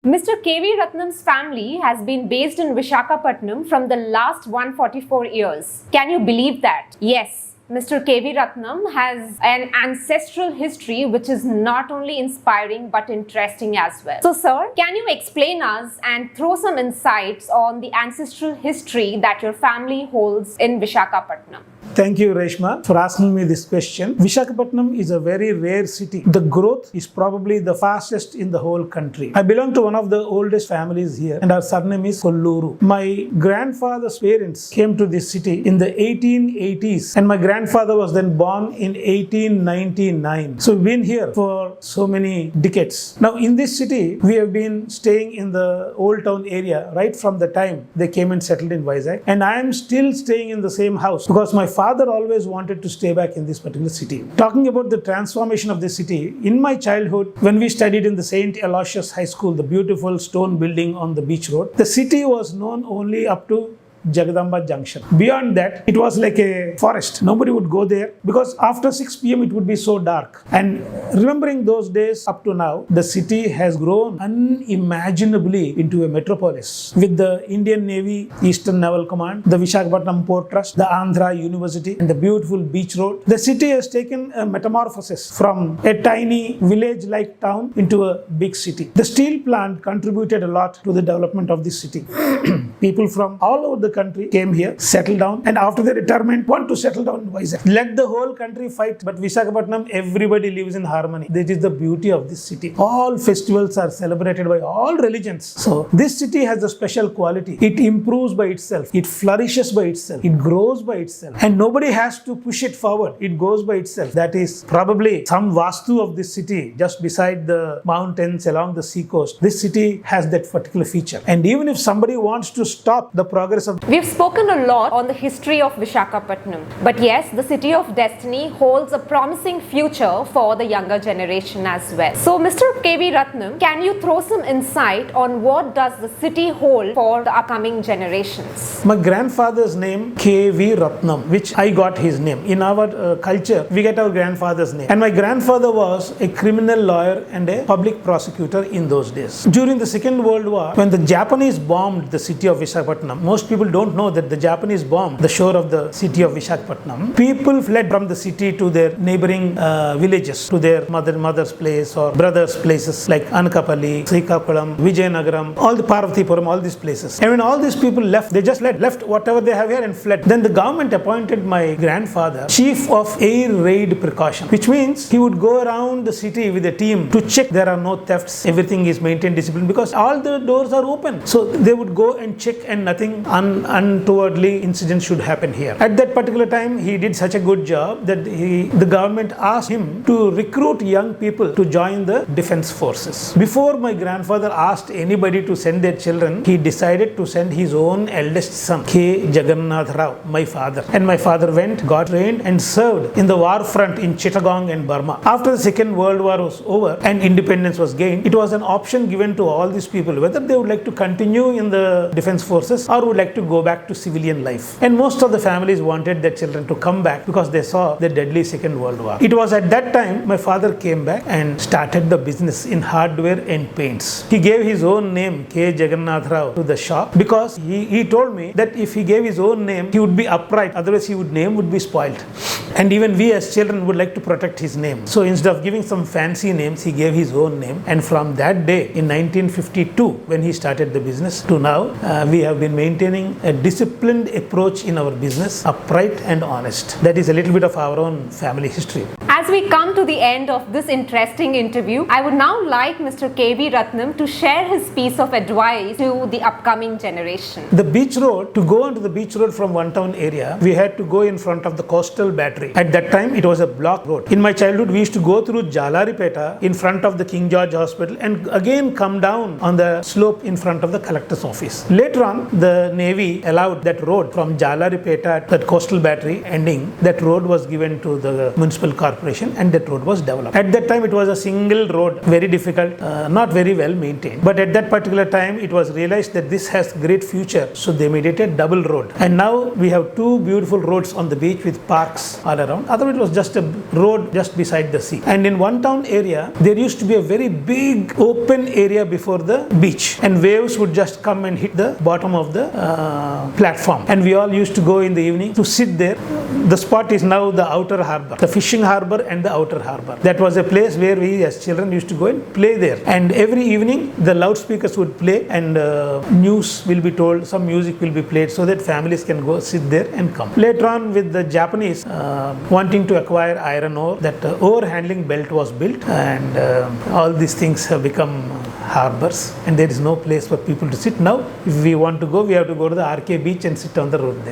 Mr. K.V. Ratnam's family has been based in Vishakhapatnam from the last 144 years. Can you believe that? Yes. Mr. K.V. Ratnam has an ancestral history which is not only inspiring but interesting as well. So, sir, can you explain us and throw some insights on the ancestral history that your family holds in Vishakhapatnam? Thank you, Reshma, for asking me this question. Visakhapatnam is a very rare city. The growth is probably the fastest in the whole country. I belong to one of the oldest families here, and our surname is Kolluru. My grandfather's parents came to this city in the 1880s, and my grandfather was then born in 1899. So we've been here for so many decades. Now, in this city, we have been staying in the old town area right from the time they came and settled in Vizag, and I am still staying in the same house because my father always wanted to stay back in this particular city. Talking about the transformation of this city, in my childhood, when we studied in the St. Aloysius High School, the beautiful stone building on the beach road, the city was known only up to Jagadamba Junction. Beyond that, it was like a forest. Nobody would go there because after 6 p.m. it would be so dark. And remembering those days up to now, the city has grown unimaginably into a metropolis with the Indian Navy Eastern Naval Command, the Visakhapatnam Port Trust, the Andhra University, and the beautiful beach road. The city has taken a metamorphosis from a tiny village-like town into a big city. The steel plant contributed a lot to the development of this city. People from all over the country came here, settled down, and after their retirement want to settle down in Vizag. Let the whole country fight, but Visakhapatnam, everybody lives in harmony. That is the beauty of this city. All festivals are celebrated by all religions. So this city has a special quality. It improves by itself. It flourishes by itself. It grows by itself. And nobody has to push it forward. It goes by itself. That is probably some vastu of this city, just beside the mountains along the sea coast. This city has that particular feature. And even if somebody wants to stop the progress of We've spoken a lot on the history of Vishakhapatnam, but yes, the city of destiny holds a promising future for the younger generation as well. So, Mr. K.V. Ratnam, can you throw some insight on what does the city hold for the upcoming generations? My grandfather's name, K.V. Ratnam, which I got his name. In our culture, we get our grandfather's name. And my grandfather was a criminal lawyer and a public prosecutor in those days. During the Second World War, when the Japanese bombed the city of Visakhapatnam, most people don't know that the Japanese bombed the shore of the city of Visakhapatnam. People fled from the city to their neighboring villages, to their mother's place or brother's places like Anakapalli, Srikakulam, Vijayanagaram, all the Parvathipuram, all these places. And when all these people left, they just left whatever they have here and fled. Then the government appointed my grandfather chief of air raid precaution, which means he would go around the city with a team to check there are no thefts, everything is maintained discipline because all the doors are open. So they would go and check and nothing untowardly incidents should happen here. At that particular time, he did such a good job that the government asked him to recruit young people to join the defense forces. Before my grandfather asked anybody to send their children, he decided to send his own eldest son, K. Jagannath Rao, my father. And my father went, got trained and served in the war front in Chittagong and Burma. After the Second World War was over and independence was gained, it was an option given to all these people whether they would like to continue in the defense forces or would like to go back to civilian life. And most of the families wanted their children to come back because they saw the deadly Second World War. It was at that time my father came back and started the business in hardware and paints. He gave his own name, K. Jagannath Rao, to the shop because he told me that if he gave his own name, he would be upright, otherwise his name would be spoiled. And even we as children would like to protect his name. So instead of giving some fancy names, he gave his own name. And from that day, in 1952, when he started the business, to now, we have been maintaining a disciplined approach in our business, upright and honest. That is a little bit of our own family history. As we come to the end of this interesting interview, I would now like Mr. K.V. Ratnam to share his piece of advice to the upcoming generation. The beach road, to go onto the beach road from one town area, we had to go in front of the coastal battery. At that time, it was a block road. In my childhood, we used to go through Jalaripeta in front of the King George Hospital and again come down on the slope in front of the collector's office. Later on, the Navy Navy allowed that road from Jalaripeta, that coastal battery ending, that road was given to the municipal corporation and that road was developed. At that time it was a single road, very difficult, not very well maintained. But at that particular time it was realized that this has great future, so they made it a double road. And now we have two beautiful roads on the beach with parks all around. Otherwise it was just a road just beside the sea. And in one town area there used to be a very big open area before the beach, and waves would just come and hit the bottom of the platform, and we all used to go in the evening to sit there. The spot is now the outer harbor, the fishing harbor and the outer harbor. That was a place where we as children used to go and play there, and every evening the loudspeakers would play and news will be told, some music will be played so that families can go sit there and come. Later on, with the Japanese wanting to acquire iron ore, that ore handling belt was built, and all these things have become harbors, and there is no place for people to sit. Now if we want to go, we have to go to the RK beach and sit on the road there.